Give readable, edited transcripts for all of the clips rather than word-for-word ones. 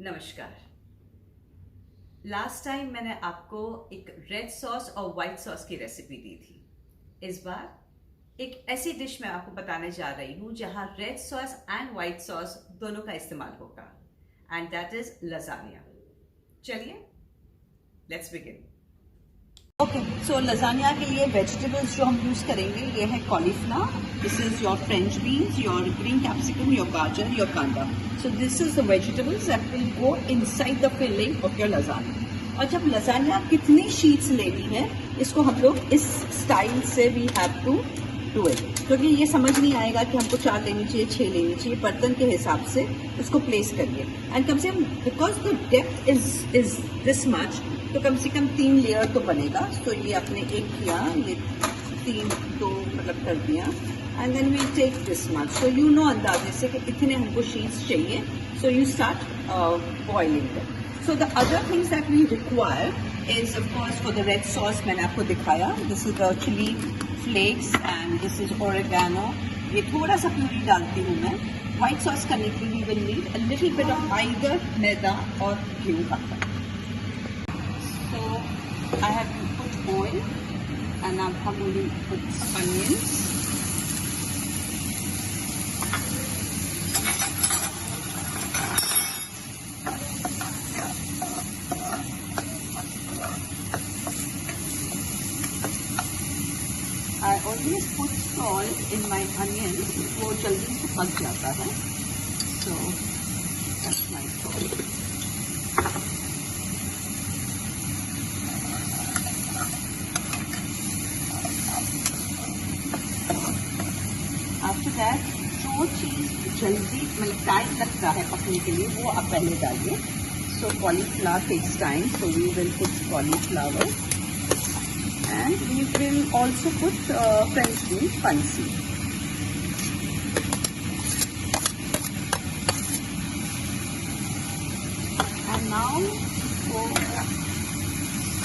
नमस्कार। Last time मैंने आपको एक रेड सॉस और वाइट सॉस की रेसिपी दी थी। इस बार एक ऐसी डिश मैं आपको बताने जा रही हूं जहां red sauce and white sauce दोनों का इस्तेमाल होगा, एंड दैट इज लजानिया। चलिए, let's begin. Okay, so lasagna के लिए वेजिटेबल्स जो हम यूज करेंगे ये है cauliflower, this is your French beans, your green capsicum, your gajar, your kanda. So this is the vegetables that will go inside the filling of your lasagna. और जब lasagne कितनी शीट्स लेनी है, इसको हम लोग इस स्टाइल से we have to do it, क्योंकि ये समझ नहीं आएगा कि हमको 4 लेनी चाहिए, 6 लेनी चाहिए। बर्तन के हिसाब से उसको प्लेस करिए, एंड कम से come because the depth is this much, तो कम से कम 3 लेयर तो बनेगा। तो ये आपने एक किया, ये 3 तो मतलब कर दिया, and then we take this much. So you know अंदाजे से कि इतने हमको शीट्स चाहिए। So you start boiling them. So the other things that we require is, of course, for the red sauce मैंने आपको दिखाया, this is the chili flakes and this is oregano. ये थोड़ा सा प्यूरी डालती हूँ मैं। व्हाइट सॉस करने के लिए we will need a little bit of either मैदा और गेहूं का आटा। So I have to put oil and I'm going to put onions. I always put salt in my onions, वो जल्दी से पक जाता है। So that's my salt. After that, जो चीज़ जल्दी मतलब टाइम लगता है पकने के लिए वो आप पहले डालिए। So cauliflower takes time, so we will put cauliflower. And we will also put French beans, fancy. And now इसको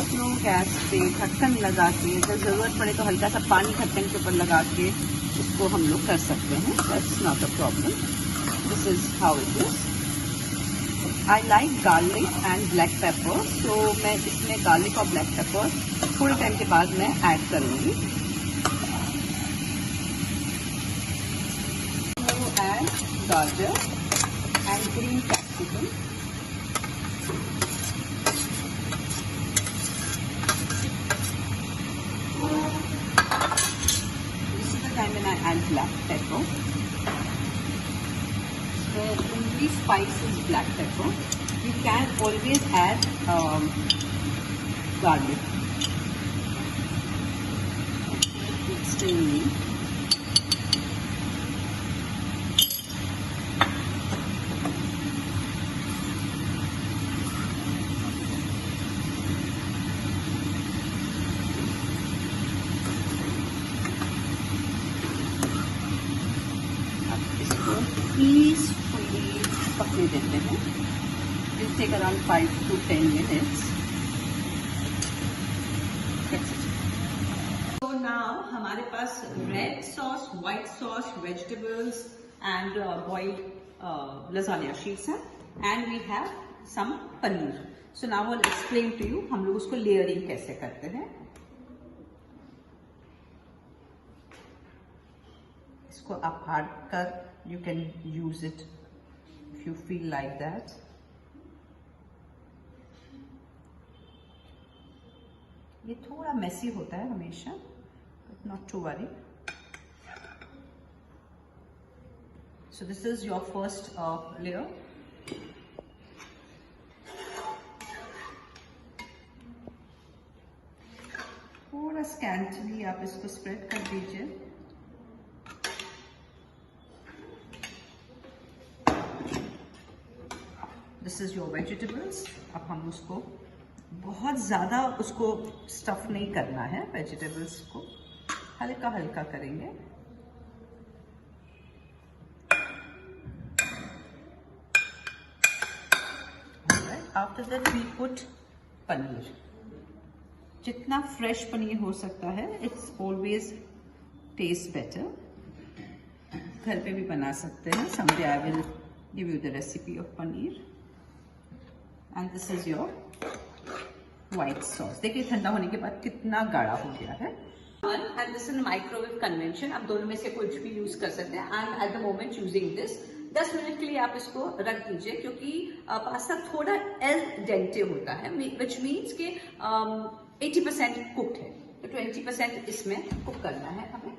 स्लो गैस पे ढक्कन लगा के, अगर ज़रूरत पड़े तो हल्का सा पानी ढक्कन के ऊपर लगा के इसको हम लोग कर सकते हैं। That's not a problem. This is how it is. I like garlic and black pepper, so मैं इसमें garlic और black pepper थोड़े टाइम के बाद मैं ऐड करूँगी। Add गाजर and green capsicum. This is the time when I add black pepper. The only spice is black pepper. You can always add garlic. It's still new. Peacefully पकने देते हैं। It will take around 5 to 10 minutes. So now हमारे पास red sauce, white sauce, vegetables and boiled lasagna sheets हैं, and we have some paneer. So now I will explain to you हम लोग उसको layering कैसे करते हैं। इसको आप हार्ड कर, you can use it if you feel like that. ये थोड़ा मेसी होता है हमेशा, but not to worry. So this is your first layer. थोड़ा स्कैंटली आप इसको स्प्रेड कर दीजिए। This is your vegetables. अब हम उसको बहुत ज़्यादा उसको स्टफ नहीं करना है, वेजिटेबल्स को हल्का हल्का करेंगे। After that we put paneer. जितना फ्रेश पनीर हो सकता है, इट्स ऑलवेज टेस्ट बेटर। घर पे भी बना सकते हैं। Someday I will give you the recipe of paneer. And this is your white sauce. देखिए ठंडा होने के बाद कितना गाढ़ा हो गया है। And this is microwave convention, आप दोनों में से कुछ भी यूज कर सकते हैं। I am at the moment using this. 10 minute के लिए आप इसको रख दीजिए, क्योंकि पास्ता थोड़ा एल डेंटे होता है, विच मीन्स के 80% कुक्ड है, तो 20% इसमें कुक करना है हमें।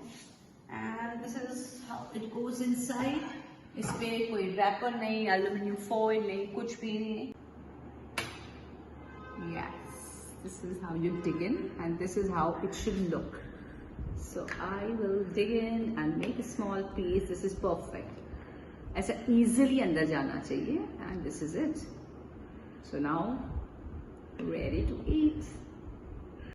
And this is how it goes inside. इस पे कोई रैपर नहीं, एल्यूमिनियम फॉइल नहीं, कुछ भी नहीं। Yes, this is how you dig in, and this is how it should look. So I will dig in and make a small piece. This is perfect. ऐसा easily अंदर जाना चाहिए, and this is it. So now ready to eat.